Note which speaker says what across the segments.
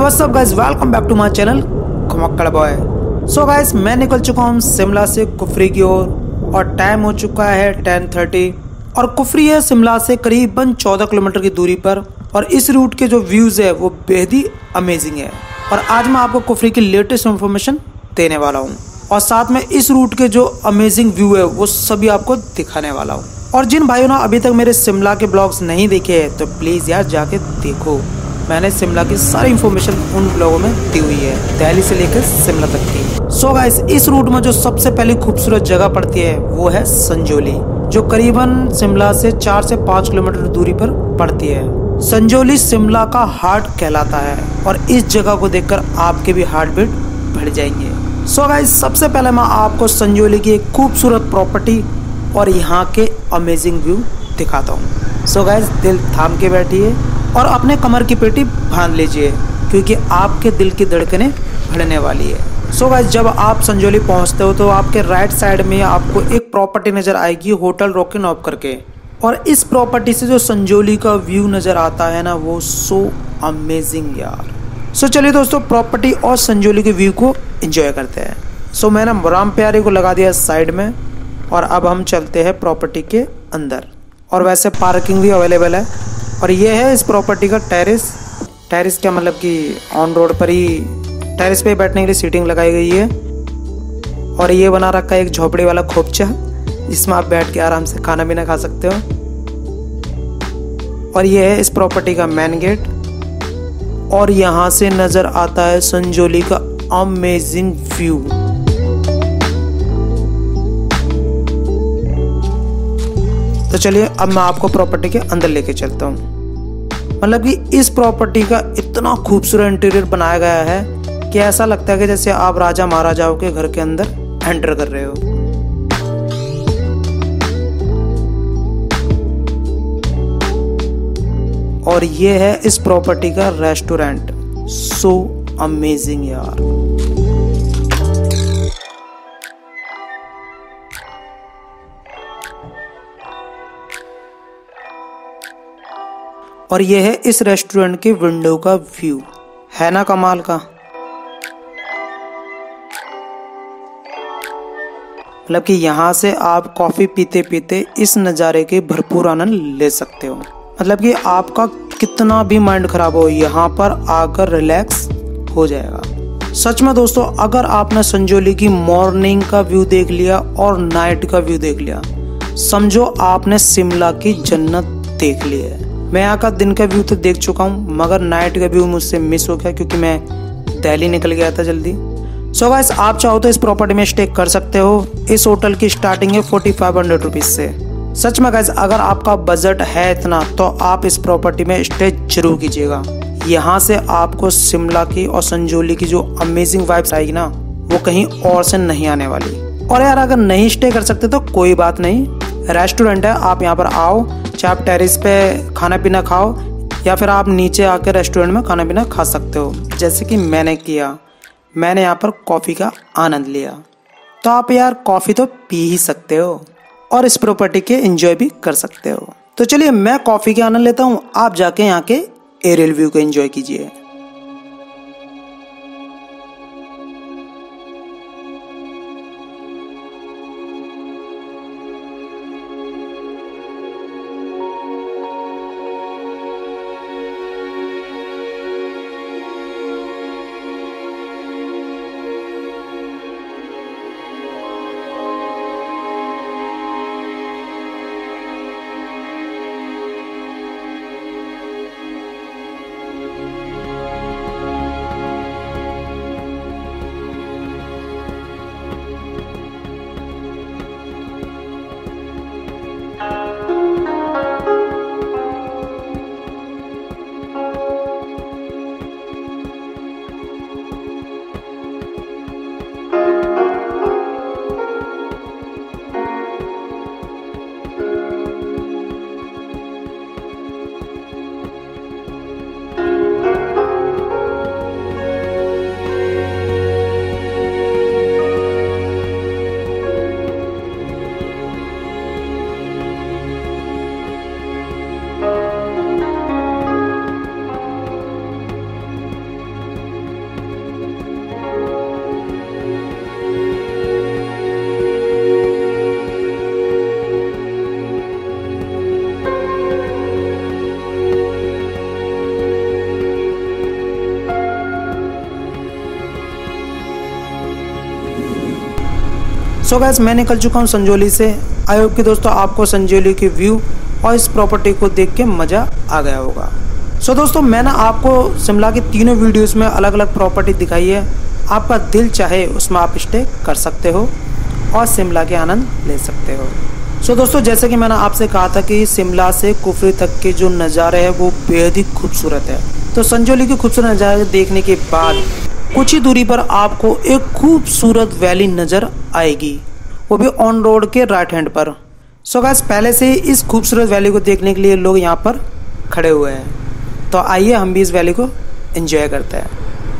Speaker 1: What's up guys, welcome back to my channel घुमक्कड़ boy. So guys, मैं निकल चुका हूँ शिमला से कुफरी की ओर और टाइम हो चुका है 10:30 और कुफरी है शिमला से करीबन 14 किलोमीटर की दूरी पर। और इस रूट के जो व्यूज़ है वो बेहद ही अमेजिंग है और आज मैं आपको कुफरी की लेटेस्ट इन्फॉर्मेशन देने वाला हूँ और साथ में इस रूट के जो अमेजिंग व्यू है वो सभी आपको दिखाने वाला हूँ। और जिन भाइयों ने अभी तक मेरे शिमला के ब्लॉग्स नहीं देखे हैं तो प्लीज़ यार जाके देखो। मैंने शिमला की सारी इन्फॉर्मेशन उन ब्लॉगों में दी हुई है, दिल्ली से लेकर शिमला तक की। सो गाइस, इस रूट में जो सबसे पहली खूबसूरत जगह पड़ती है वो है संजोली, जो करीबन शिमला से 4 से 5 किलोमीटर दूरी पर पड़ती है। संजोली शिमला का हार्ट कहलाता है और इस जगह को देखकर आपके भी हार्ट बीट बढ़ जाएंगे। सो गाइस, सबसे पहले मैं आपको संजोली की एक खूबसूरत प्रॉपर्टी और यहाँ के अमेजिंग व्यू दिखाता हूँ। सो गाइस, दिल थाम के बैठिए और अपने कमर की पेटी बांध लीजिए क्योंकि आपके दिल की धड़कनें बढ़ने वाली है। सो गाइस, जब आप संजोली पहुंचते हो तो आपके राइट साइड में आपको एक प्रॉपर्टी नज़र आएगी, होटल रॉकी नॉब करके। और इस प्रॉपर्टी से जो संजोली का व्यू नज़र आता है ना, वो सो अमेजिंग यार। सो चलिए दोस्तों, प्रॉपर्टी और संजोली के व्यू को एंजॉय करते हैं। सो मैंने राम प्यारे को लगा दिया साइड में और अब हम चलते हैं प्रॉपर्टी के अंदर। और वैसे पार्किंग भी अवेलेबल है और ये है इस प्रॉपर्टी का टेरेस क्या मतलब कि ऑन रोड पर ही टेरेस पे बैठने के लिए सीटिंग लगाई गई है। और ये बना रखा है एक झोपड़ी वाला खोपचा जिसमें आप बैठ के आराम से खाना पीना खा सकते हो। और ये है इस प्रॉपर्टी का मेन गेट और यहाँ से नज़र आता है संजोली का अमेजिंग व्यू। तो चलिए अब मैं आपको प्रॉपर्टी के अंदर लेके चलता हूँ। मतलब कि इस प्रॉपर्टी का इतना खूबसूरत इंटीरियर बनाया गया है कि ऐसा लगता है कि जैसे आप राजा महाराजाओं के घर के अंदर एंटर कर रहे हो। और ये है इस प्रॉपर्टी का रेस्टोरेंट। सो अमेजिंग यार। और यह है इस रेस्टोरेंट के विंडो का व्यू, है ना कमाल का। मतलब कि यहाँ से आप कॉफी पीते पीते इस नज़ारे के भरपूर आनंद ले सकते हो। मतलब कि आपका कितना भी माइंड खराब हो, यहाँ पर आकर रिलैक्स हो जाएगा। सच में दोस्तों, अगर आपने संजोली की मॉर्निंग का व्यू देख लिया और नाइट का व्यू देख लिया, समझो आपने शिमला की जन्नत देख ली है। मैं यहाँ का दिन का व्यू तो देख चुका हूँ मगर नाइट का व्यू मुझसे मिस हो गया क्योंकि मैं दिल्ली निकल गया था जल्दी। सो गाइस, आप चाहो तो इस प्रॉपर्टी में स्टे कर सकते हो। इस होटल की स्टार्टिंग है 4500 रुपीज़ से। सच में गाइस, अगर आपका बजट है इतना तो आप इस प्रॉपर्टी में स्टे जरूर कीजिएगा। यहाँ से आपको शिमला की और संजोली की जो अमेजिंग वाइब्स आएगी ना, वो कहीं और से नहीं आने वाली। और यार अगर नहीं स्टे कर सकते तो कोई बात नहीं, रेस्टोरेंट है, आप यहाँ पर आओ, चाहे आप टेरेस पे खाना पीना खाओ या फिर आप नीचे आकर रेस्टोरेंट में खाना पीना खा सकते हो, जैसे कि मैंने किया। मैंने यहाँ पर कॉफ़ी का आनंद लिया, तो आप यार कॉफ़ी तो पी ही सकते हो और इस प्रॉपर्टी के एंजॉय भी कर सकते हो। तो चलिए मैं कॉफ़ी के आनंद लेता हूँ, आप जाके यहाँ के एरियल व्यू को एंजॉय कीजिए। सो गाइस मैं निकल चुका हूँ संजौली से। आई होप कि दोस्तों आपको संजौली के व्यू और इस प्रॉपर्टी को देख के मज़ा आ गया होगा। सो दोस्तों मैं ना आपको शिमला की तीनों वीडियोस में अलग अलग प्रॉपर्टी दिखाई है। आपका दिल चाहे उसमें आप स्टे कर सकते हो और शिमला के आनंद ले सकते हो। सो दोस्तों जैसे कि मैंने आपसे कहा था कि शिमला से कुफरी तक के जो नज़ारे हैं वो बेहद ही खूबसूरत है। तो संजौली के खूबसूरत नज़ारे देखने के बाद कुछ ही दूरी पर आपको एक खूबसूरत वैली नज़र आएगी, वो भी ऑन रोड के राइट हैंड पर। सो गाइस पहले से ही इस खूबसूरत वैली को देखने के लिए लोग यहाँ पर खड़े हुए हैं। तो आइए हम भी इस वैली को एंजॉय करते हैं,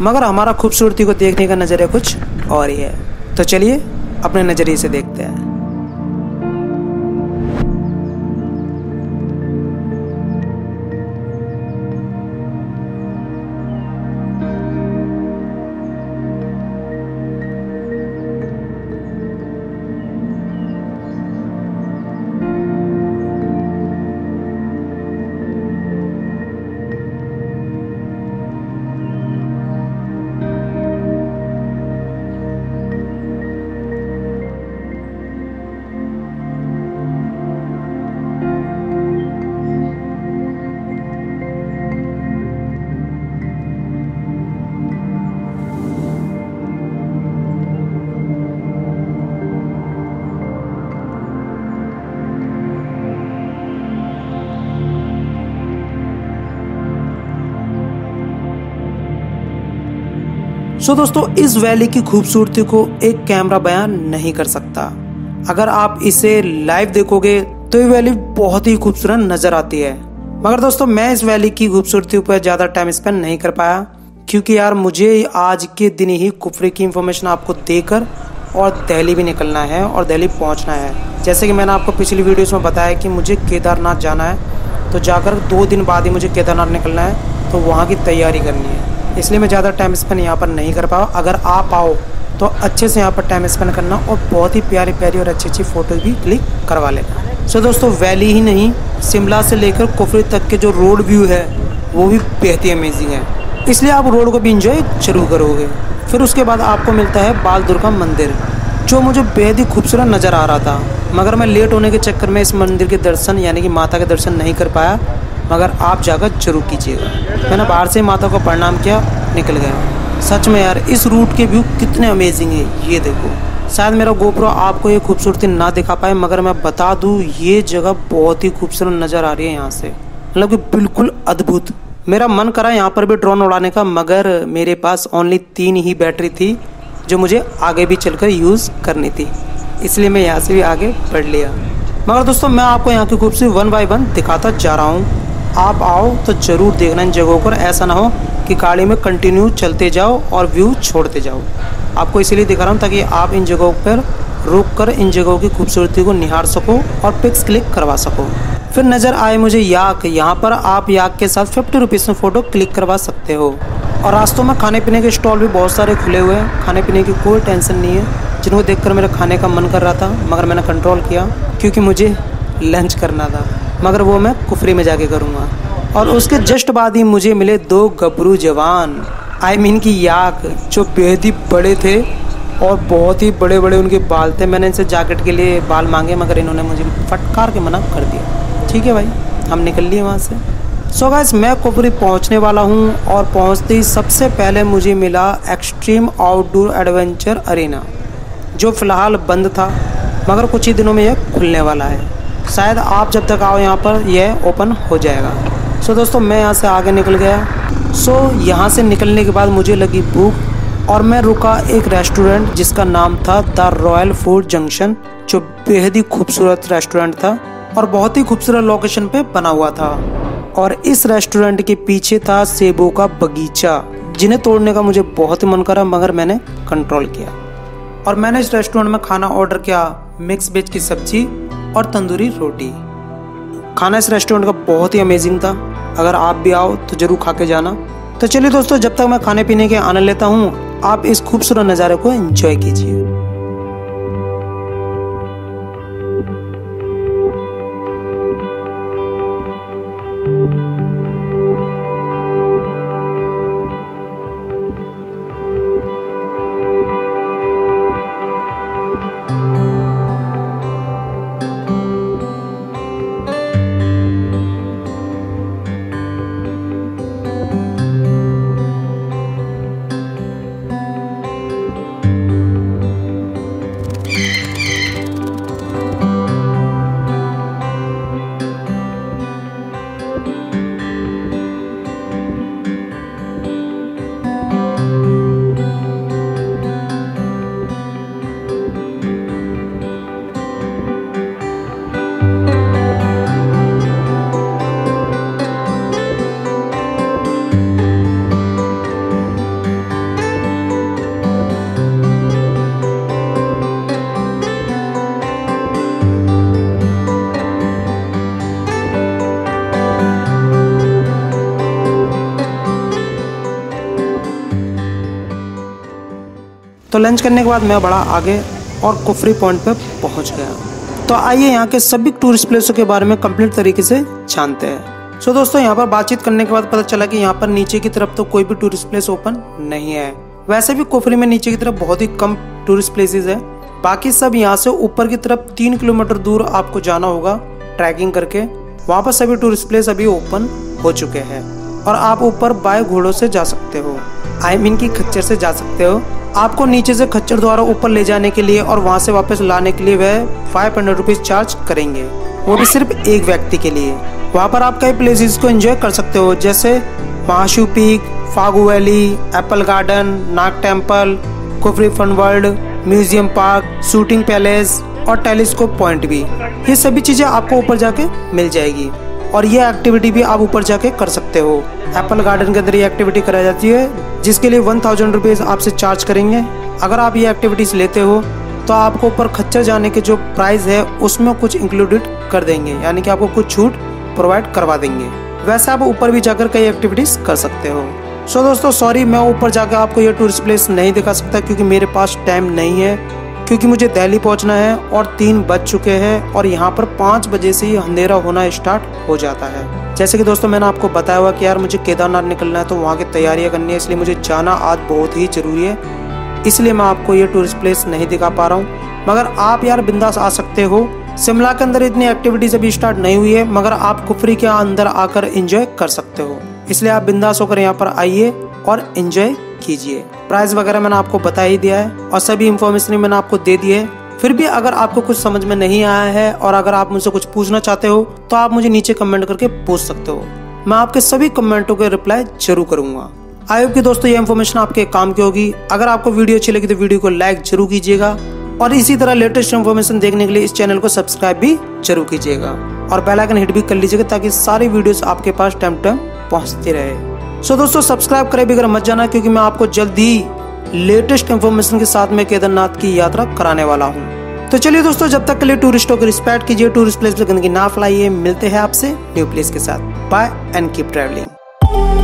Speaker 1: मगर हमारा खूबसूरती को देखने का नज़रिया कुछ और ही है। तो चलिए अपने नज़रिए से देखते हैं। सो दोस्तों इस वैली की खूबसूरती को एक कैमरा बयान नहीं कर सकता। अगर आप इसे लाइव देखोगे तो ये वैली बहुत ही खूबसूरत नजर आती है। मगर दोस्तों मैं इस वैली की खूबसूरती पर ज़्यादा टाइम स्पेंड नहीं कर पाया, क्योंकि यार मुझे आज के दिन ही कुफरी की इन्फॉर्मेशन आपको देकर और दिल्ली भी निकलना है और दिल्ली पहुंचना है। जैसे कि मैंने आपको पिछली वीडियोस में बताया कि मुझे केदारनाथ जाना है, तो जाकर 2 दिन बाद ही मुझे केदारनाथ निकलना है, तो वहाँ की तैयारी करनी है। इसलिए मैं ज़्यादा टाइम स्पेंड यहाँ पर नहीं कर पाऊँ। अगर आप आओ तो अच्छे से यहाँ पर टाइम स्पेंड करना और बहुत ही प्यारी प्यारी और अच्छी अच्छी फ़ोटो भी क्लिक करवा लेना। सो दोस्तों वैली ही नहीं, शिमला से लेकर कुफरी तक के जो रोड व्यू है वो भी बेहद ही अमेजिंग है, इसलिए आप रोड को भी इंजॉय जरूर करोगे। फिर उसके बाद आपको मिलता है बाल दुर्गा मंदिर, जो मुझे बेहद ही खूबसूरत नज़र आ रहा था, मगर मैं लेट होने के चक्कर में इस मंदिर के दर्शन यानी कि माता के दर्शन नहीं कर पाया। मगर आप जाकर जरूर कीजिएगा। मैंने बाहर से माता को प्रणाम किया, निकल गया। सच में यार इस रूट के व्यू कितने अमेजिंग है, ये देखो। शायद मेरा गोप्रो आपको ये खूबसूरती ना दिखा पाए, मगर मैं बता दूँ ये जगह बहुत ही खूबसूरत नज़र आ रही है यहाँ से, मतलब कि बिल्कुल अद्भुत। मेरा मन करा यहाँ पर भी ड्रोन उड़ाने का, मगर मेरे पास ओनली 3 ही बैटरी थी जो मुझे आगे भी चलकर यूज़ करनी थी, इसलिए मैं यहाँ से भी आगे बढ़ लिया। मगर दोस्तों मैं आपको यहाँ की खूबसूरती 1 बाय 1 दिखाता जा रहा हूँ। आप आओ तो ज़रूर देखना इन जगहों पर, ऐसा ना हो कि गाड़ी में कंटिन्यू चलते जाओ और व्यू छोड़ते जाओ। आपको इसीलिए दिखा रहा हूँ ताकि आप इन जगहों पर रुक कर इन जगहों की खूबसूरती को निहार सको और पिक्स क्लिक करवा सको। फिर नज़र आए मुझे याक, यहाँ पर आप याक के साथ 50 रुपीज़ में फ़ोटो क्लिक करवा सकते हो। और रास्तों में खाने पीने के स्टॉल भी बहुत सारे खुले हुए हैं, खाने पीने की कोई टेंशन नहीं है, जिनको देखकर मेरा खाने का मन कर रहा था, मगर मैंने कंट्रोल किया क्योंकि मुझे लंच करना था, मगर वो मैं कुफरी में जाके करूँगा। और उसके जस्ट बाद ही मुझे मिले 2 गबरू जवान, आई मीन की याक, जो बेहद ही बड़े थे और बहुत ही बड़े बड़े उनके बाल थे। मैंने इनसे जैकेट के लिए बाल मांगे, मगर इन्होंने मुझे फटकार के मना कर दिया। ठीक है भाई, हम निकल लिए वहाँ से। सो गाइस मैं कुफरी पहुँचने वाला हूँ और पहुँचते ही सबसे पहले मुझे मिला एक्सट्रीम आउटडोर एडवेंचर अरेना, जो फ़िलहाल बंद था, मगर कुछ ही दिनों में यह खुलने वाला है। शायद आप जब तक आओ यहाँ पर यह ओपन हो जाएगा। सो दोस्तों मैं यहाँ से आगे निकल गया। सो यहाँ से निकलने के बाद मुझे लगी भूख और मैं रुका एक रेस्टोरेंट जिसका नाम था द रॉयल फूड जंक्शन, जो बेहद ही खूबसूरत रेस्टोरेंट था और बहुत ही खूबसूरत लोकेशन पे बना हुआ था। और इस रेस्टोरेंट के पीछे था सेबों का बगीचा, जिन्हें तोड़ने का मुझे बहुत ही मन करा, मगर मैंने कंट्रोल किया। और मैंने इस रेस्टोरेंट में खाना ऑर्डर किया, मिक्स वेज की सब्जी और तंदूरी रोटी। खाना इस रेस्टोरेंट का बहुत ही अमेजिंग था, अगर आप भी आओ तो ज़रूर खा के जाना। तो चलिए दोस्तों, जब तक मैं खाने पीने के आनंद लेता हूँ, आप इस खूबसूरत नज़ारे को एंजॉय कीजिए। तो लंच करने के बाद मैं बढ़ा आगे और कुफरी पॉइंट पे पहुंच गया। तो आइए यहाँ के सभी टूरिस्ट प्लेसों के बारे में कंप्लीट तरीके से जानते हैं। सो दोस्तों, यहाँ पर बातचीत करने के बाद पता चला कि यहाँ पर नीचे की तरफ तो कोई भी टूरिस्ट प्लेस ओपन नहीं है। वैसे भी कुफरी में नीचे की तरफ बहुत ही कम टूरिस्ट प्लेसेस है। बाकी सब यहाँ से ऊपर की तरफ 3 किलोमीटर दूर आपको जाना होगा ट्रैकिंग करके। वहाँ पर सभी टूरिस्ट प्लेस अभी ओपन हो चुके हैं और आप ऊपर बाय घोड़ों से जा सकते हो, की खच्चर से जा सकते हो। आपको नीचे से खच्चर द्वारा ऊपर ले जाने के लिए और वहाँ से वापस लाने के लिए वह 500 रुपीज चार्ज करेंगे, वो भी सिर्फ एक व्यक्ति के लिए। वहाँ पर आप कई प्लेसेस को एंजॉय कर सकते हो, जैसे Mahashu peak, Fagu valley, apple garden, Nag temple, Kufri fun world, museum park, shooting palace और टेलीस्कोप पॉइंट भी। ये सभी चीजें आपको ऊपर जाके मिल जाएगी और ये एक्टिविटी भी आप ऊपर जाके कर सकते हो। एप्पल गार्डन के अंदर ये एक्टिविटी कराई जाती है, जिसके लिए 1000 रुपीज आपसे चार्ज करेंगे। अगर आप ये एक्टिविटीज लेते हो तो आपको ऊपर खच्चर जाने के जो प्राइस है उसमें कुछ इंक्लूडेड कर देंगे, यानी कि आपको कुछ छूट प्रोवाइड करवा देंगे। वैसे आप ऊपर भी जाकर कई एक्टिविटीज कर सकते हो। सो दोस्तों, सॉरी मैं ऊपर जाकर आपको ये टूरिस्ट प्लेस नहीं दिखा सकता क्योंकि मेरे पास टाइम नहीं है, क्योंकि मुझे दिल्ली पहुंचना है और 3 बज चुके हैं और यहाँ पर 5 बजे से ही अंधेरा होना स्टार्ट हो जाता है। जैसे कि दोस्तों मैंने आपको बताया हुआ कि यार मुझे केदारनाथ निकलना है, तो वहाँ की तैयारियाँ करनी है, इसलिए मुझे जाना आज बहुत ही जरूरी है। इसलिए मैं आपको ये टूरिस्ट प्लेस नहीं दिखा पा रहा हूँ, मगर आप यार बिंदास आ सकते हो। शिमला के अंदर इतनी एक्टिविटीज अभी स्टार्ट नहीं हुई है, मगर आप कुफरी के अंदर आकर एंजॉय कर सकते हो। इसलिए आप बिंदास होकर यहाँ पर आइए और एंजॉय कीजिए। प्राइस वगैरह मैंने आपको बता ही दिया है और सभी इन्फॉर्मेशन मैंने आपको दे दी है। फिर भी अगर आपको कुछ समझ में नहीं आया है और अगर आप मुझसे कुछ पूछना चाहते हो तो आप मुझे नीचे कमेंट करके पूछ सकते हो। मैं आपके सभी कमेंटों के रिप्लाई जरूर करूंगा। आई होप कि दोस्तों ये इन्फॉर्मेशन आपके काम की होगी। अगर आपको वीडियो अच्छी लगी तो वीडियो को लाइक जरूर कीजिएगा और इसी तरह लेटेस्ट इन्फॉर्मेशन देखने के लिए इस चैनल को सब्सक्राइब भी जरूर कीजिएगा और बेल आइकन हिट भी कर लीजिएगा ताकि सारी वीडियोस आपके पास टाइम टाइम पहुंचती रहे। सो दोस्तों, सब्सक्राइब करे बगैर मत जाना, क्योंकि मैं आपको जल्द ही लेटेस्ट इन्फॉर्मेशन के साथ में केदारनाथ की यात्रा कराने वाला हूँ। तो चलिए दोस्तों, जब तक के लिए टूरिस्टों को रिस्पेक्ट कीजिए, टूरिस्ट प्लेस पे गंदगी ना फैलाइए। मिलते हैं आपसे न्यू प्लेस के साथ। Bye and keep travelling.